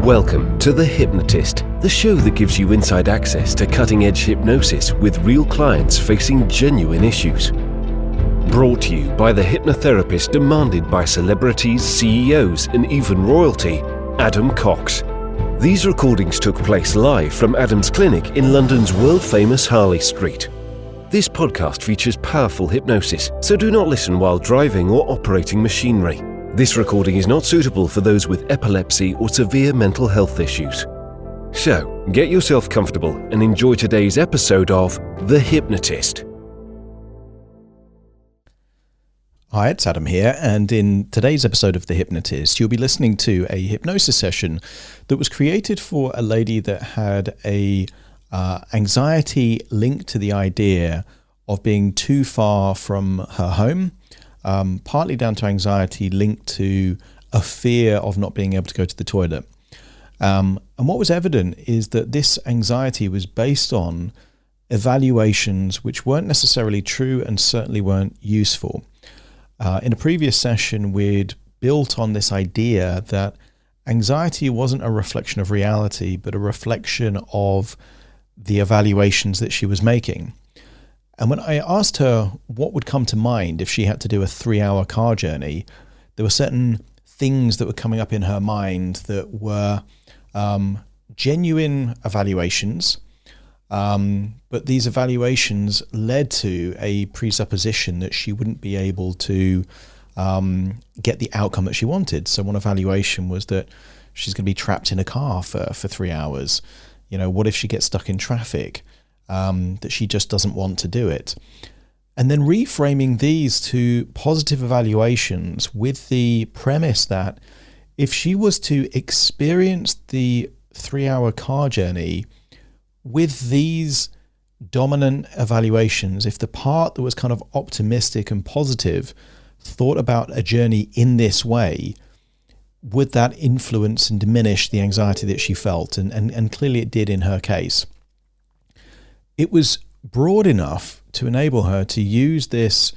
Welcome to The Hypnotist, the show that gives you inside access to cutting-edge hypnosis with real clients facing genuine issues. Brought to you by the hypnotherapist demanded by celebrities, CEOs, and even royalty, Adam Cox. These recordings took place live from Adam's clinic in London's world-famous Harley Street. This podcast features powerful hypnosis, so do not listen while driving or operating machinery. This recording is not suitable for those with epilepsy or severe mental health issues. So, get yourself comfortable and enjoy today's episode of The Hypnotist. Hi, it's Adam here, and in today's episode of The Hypnotist, you'll be listening to a hypnosis session that was created for a lady that had a anxiety linked to the idea of being too far from her home, partly down to anxiety linked to a fear of not being able to go to the toilet. And what was evident is that this anxiety was based on evaluations which weren't necessarily true and certainly weren't useful. In a previous session, we'd built on this idea that anxiety wasn't a reflection of reality, but a reflection of the evaluations that she was making. And when I asked her what would come to mind if she had to do a 3-hour car journey, there were certain things that were coming up in her mind that were genuine evaluations, but these evaluations led to a presupposition that she wouldn't be able to get the outcome that she wanted. So one evaluation was that she's going to be trapped in a car for 3 hours. You know, what if she gets stuck in traffic? That she just doesn't want to do it. And then reframing these to positive evaluations with the premise that if she was to experience the 3-hour car journey with these dominant evaluations, if the part that was kind of optimistic and positive thought about a journey in this way, would that influence and diminish the anxiety that she felt? And clearly it did in her case. It was broad enough to enable her to use this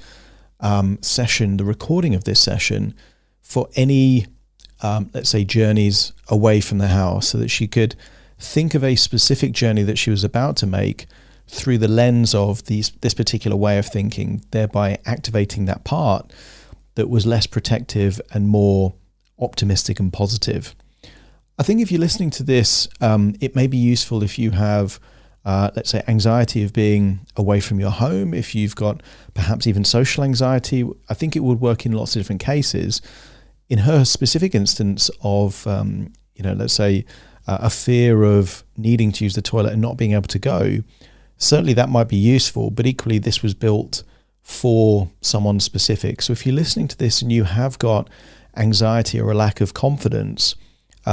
session, the recording of this session, for any, let's say, journeys away from the house, so that she could think of a specific journey that she was about to make through the lens of this particular way of thinking, thereby activating that part that was less protective and more optimistic and positive. I think if you're listening to this, it may be useful if you have, let's say, anxiety of being away from your home. If you've got perhaps even social anxiety, I think it would work in lots of different cases. In her specific instance of, let's say, a fear of needing to use the toilet and not being able to go, certainly that might be useful, but equally this was built for someone specific. So if you're listening to this and you have got anxiety or a lack of confidence,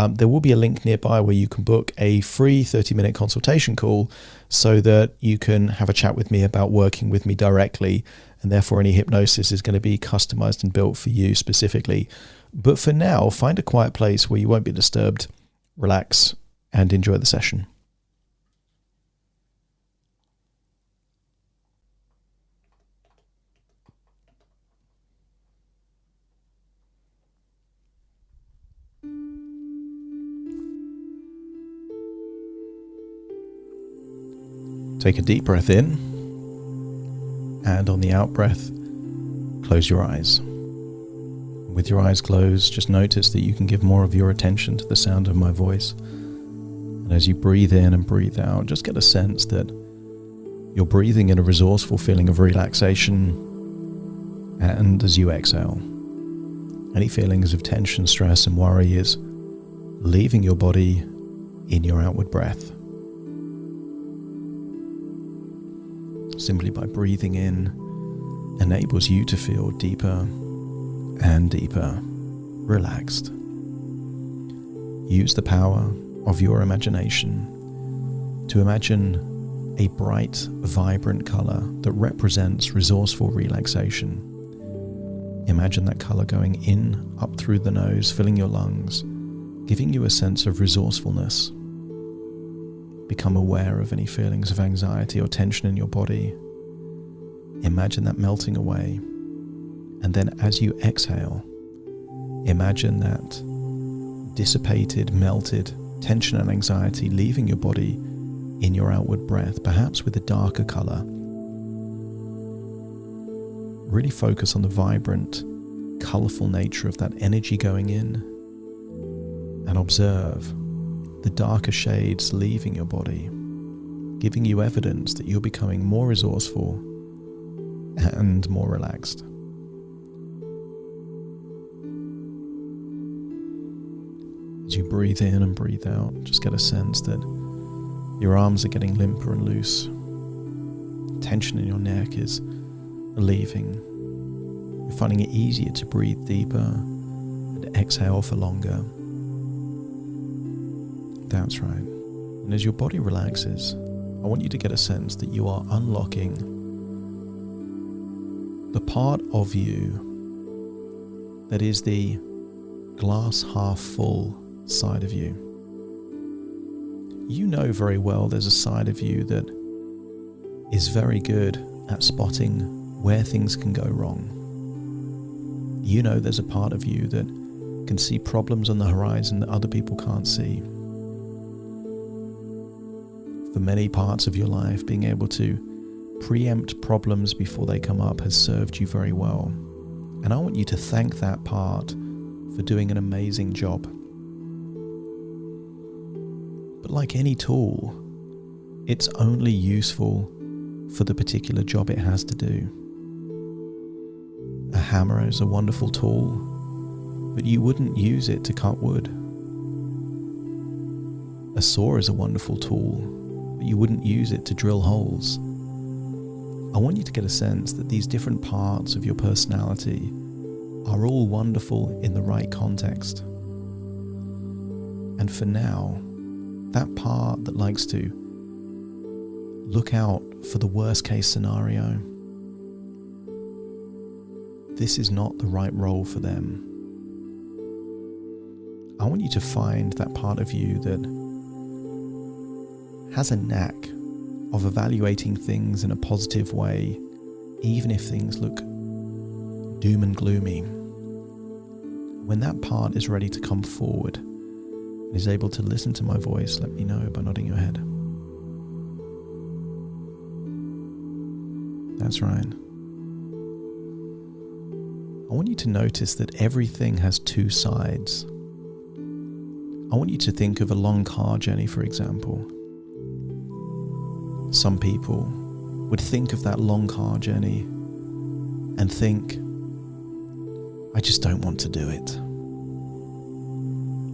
there will be a link nearby where you can book a free 30-minute consultation call so that you can have a chat with me about working with me directly, and therefore any hypnosis is going to be customized and built for you specifically. But for now, find a quiet place where you won't be disturbed, relax, and enjoy the session. Take a deep breath in, and on the out breath, close your eyes. With your eyes closed, just notice that you can give more of your attention to the sound of my voice. And as you breathe in and breathe out, just get a sense that you're breathing in a resourceful feeling of relaxation. And as you exhale, any feelings of tension, stress, and worry is leaving your body in your outward breath. Simply by breathing in enables you to feel deeper and deeper relaxed. Use the power of your imagination to imagine a bright, vibrant color that represents resourceful relaxation. Imagine that color going in, up through the nose, filling your lungs, giving you a sense of resourcefulness. Become aware of any feelings of anxiety or tension in your body. Imagine that melting away. And then as you exhale, imagine that dissipated, melted tension and anxiety leaving your body in your outward breath, perhaps with a darker color. Really focus on the vibrant, colorful nature of that energy going in, and observe the darker shades leaving your body, giving you evidence that you're becoming more resourceful and more relaxed. As you breathe in and breathe out, just get a sense that your arms are getting limper and loose. Tension in your neck is leaving. You're finding it easier to breathe deeper and exhale for longer. That's right. And as your body relaxes, I want you to get a sense that you are unlocking the part of you that is the glass half full side of you. You know very well there's a side of you that is very good at spotting where things can go wrong. You know there's a part of you that can see problems on the horizon that other people can't see. For many parts of your life, being able to preempt problems before they come up has served you very well. And I want you to thank that part for doing an amazing job. But like any tool, it's only useful for the particular job it has to do. A hammer is a wonderful tool, but you wouldn't use it to cut wood. A saw is a wonderful tool, but you wouldn't use it to drill holes. I want you to get a sense that these different parts of your personality are all wonderful in the right context. And for now, that part that likes to look out for the worst case scenario, this is not the right role for them. I want you to find that part of you that has a knack of evaluating things in a positive way, even if things look doom and gloomy. When that part is ready to come forward and is able to listen to my voice, let me know by nodding your head. That's right. I want you to notice that everything has two sides. I want you to think of a long car journey, for example. Some people would think of that long car journey and think, I just don't want to do it.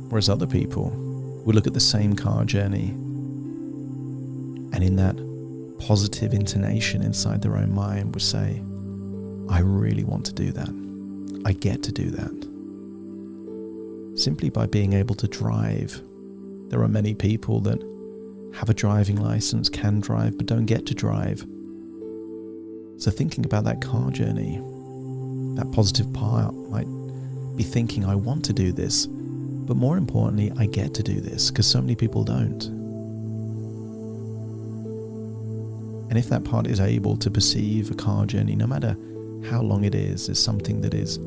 Whereas other people would look at the same car journey and in that positive intonation inside their own mind would say, I really want to do that. I get to do that. Simply by being able to drive. There are many people that have a driving license, can drive, but don't get to drive. So thinking about that car journey, that positive part might be thinking, I want to do this, but more importantly, I get to do this, because so many people don't. And if that part is able to perceive a car journey, no matter how long it is, as something that is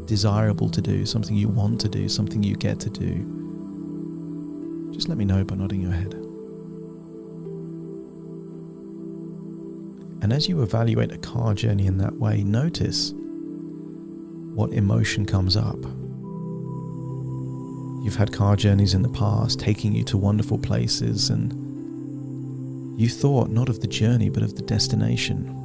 desirable to do, something you want to do, something you get to do, just let me know by nodding your head. And as you evaluate a car journey in that way, notice what emotion comes up. You've had car journeys in the past taking you to wonderful places, and you thought not of the journey but of the destination.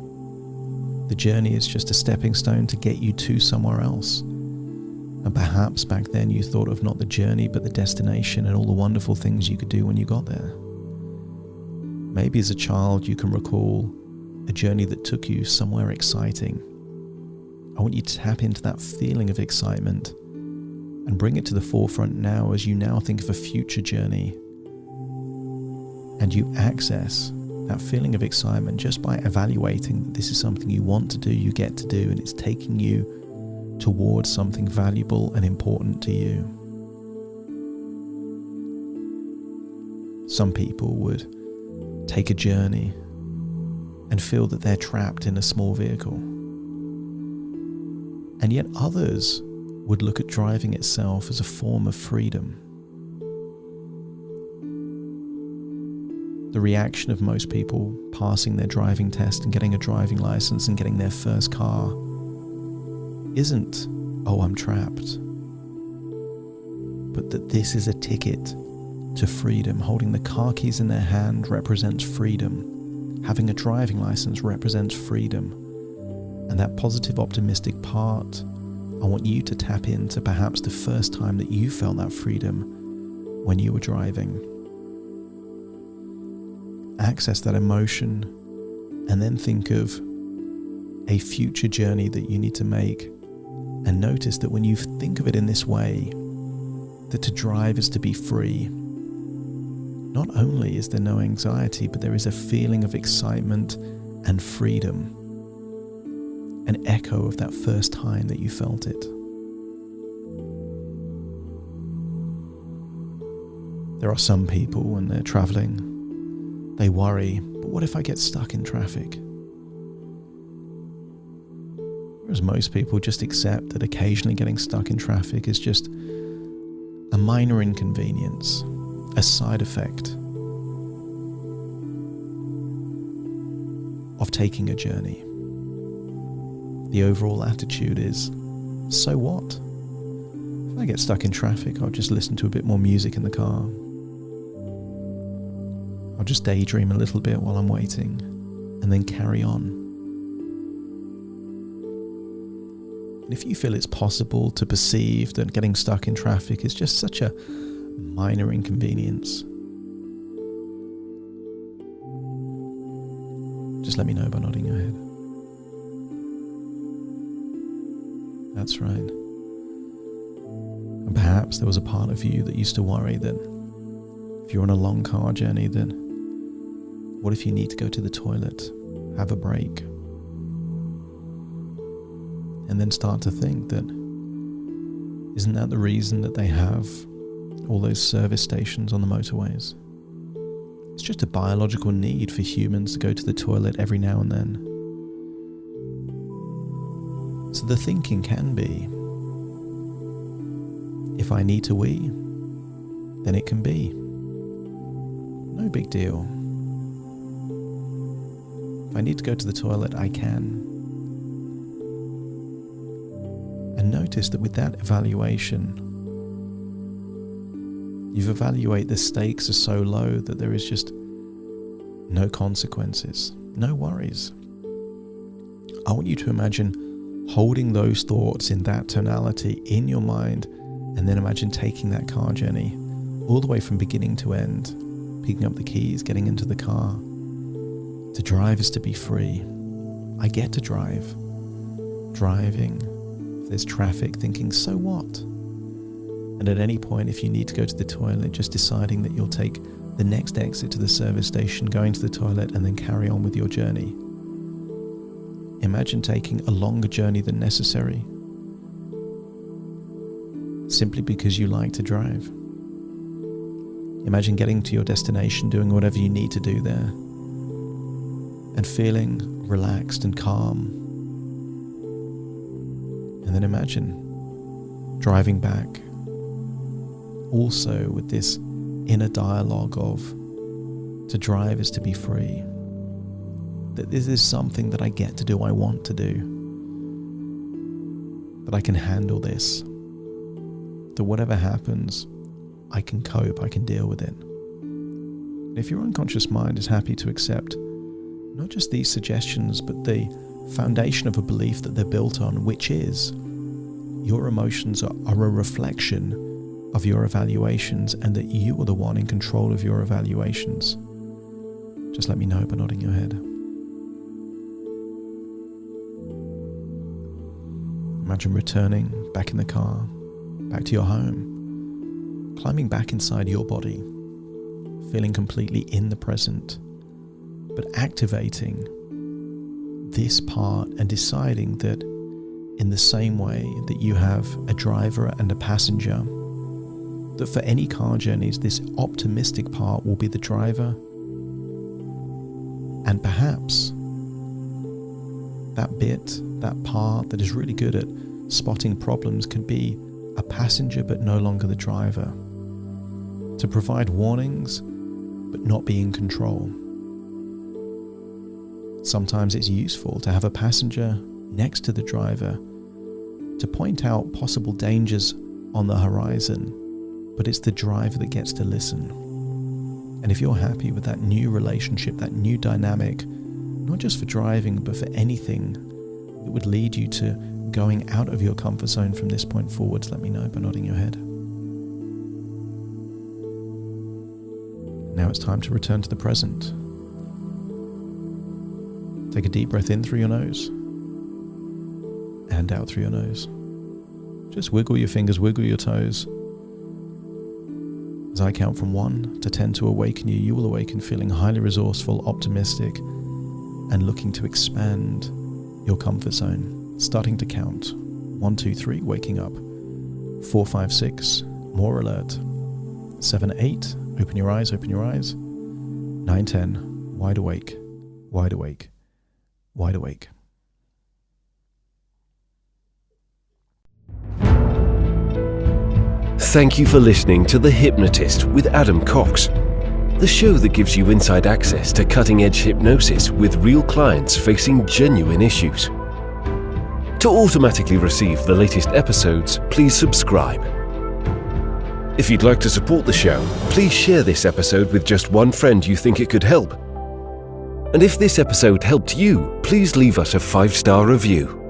The journey is just a stepping stone to get you to somewhere else. And perhaps back then you thought of not the journey but the destination and all the wonderful things you could do when you got there. Maybe as a child you can recall a journey that took you somewhere exciting. I want you to tap into that feeling of excitement and bring it to the forefront now as you now think of a future journey. And you access that feeling of excitement just by evaluating that this is something you want to do, you get to do, and it's taking you towards something valuable and important to you. Some people would take a journey and feel that they're trapped in a small vehicle. And yet others would look at driving itself as a form of freedom. The reaction of most people passing their driving test and getting a driving license and getting their first car isn't, oh, I'm trapped, but that this is a ticket to freedom. Holding the car keys in their hand represents freedom. Having a driving license represents freedom. And that positive, optimistic part, I want you to tap into perhaps the first time that you felt that freedom when you were driving. Access that emotion and then think of a future journey that you need to make, and notice that when you think of it in this way, that to drive is to be free. Not only is there no anxiety, but there is a feeling of excitement and freedom, an echo of that first time that you felt it. There are some people when they're traveling, they worry, but what if I get stuck in traffic? Whereas most people just accept that occasionally getting stuck in traffic is just a minor inconvenience, a side effect of taking a journey. The overall attitude is, so what? If I get stuck in traffic, I'll just listen to a bit more music in the car. I'll just daydream a little bit while I'm waiting and then carry on. And if you feel it's possible to perceive that getting stuck in traffic is just such a minor inconvenience, just let me know by nodding your head. That's right. And perhaps there was a part of you that used to worry that if you're on a long car journey, then what if you need to go to the toilet, have a break, and then start to think that, isn't that the reason that they have all those service stations on the motorways? It's just a biological need for humans to go to the toilet every now and then. So the thinking can be, if I need to wee, then it can be. No big deal. If I need to go to the toilet, I can. And notice that with that evaluation, you've evaluated the stakes are so low that there is just no consequences, no worries. I want you to imagine holding those thoughts in that tonality in your mind, and then imagine taking that car journey all the way from beginning to end, picking up the keys, getting into the car. To drive is to be free. I get to drive. Driving, if there's traffic, thinking, so what? And at any point, if you need to go to the toilet, just deciding that you'll take the next exit to the service station, going to the toilet, and then carry on with your journey. Imagine taking a longer journey than necessary, simply because you like to drive. Imagine getting to your destination, doing whatever you need to do there, and feeling relaxed and calm. And then imagine driving back, also with this inner dialogue of, to drive is to be free. That this is something that I get to do, I want to do. That I can handle this. That whatever happens, I can cope, I can deal with it. And if your unconscious mind is happy to accept not just these suggestions, but the foundation of a belief that they're built on, which is your emotions are a reflection of your evaluations, and that you are the one in control of your evaluations. Just let me know by nodding your head. Imagine returning back in the car, back to your home, climbing back inside your body, feeling completely in the present, but activating this part and deciding that in the same way that you have a driver and a passenger, that for any car journeys, this optimistic part will be the driver, and perhaps that bit, that part that is really good at spotting problems can be a passenger but no longer the driver, to provide warnings but not be in control. Sometimes it's useful to have a passenger next to the driver to point out possible dangers on the horizon, but it's the driver that gets to listen. And if you're happy with that new relationship, that new dynamic, not just for driving, but for anything that would lead you to going out of your comfort zone from this point forwards, let me know by nodding your head. Now it's time to return to the present. Take a deep breath in through your nose and out through your nose. Just wiggle your fingers, wiggle your toes. As I count from 1 to 10 to awaken you, you will awaken feeling highly resourceful, optimistic, and looking to expand your comfort zone. Starting to count. 1, 2, 3, waking up. 4, 5, 6, more alert. 7, 8, open your eyes, open your eyes. 9, 10, wide awake, wide awake, wide awake. Thank you for listening to The Hypnotist with Adam Cox, the show that gives you inside access to cutting-edge hypnosis with real clients facing genuine issues. To automatically receive the latest episodes, please subscribe. If you'd like to support the show, please share this episode with just one friend you think it could help. And if this episode helped you, please leave us a 5-star review.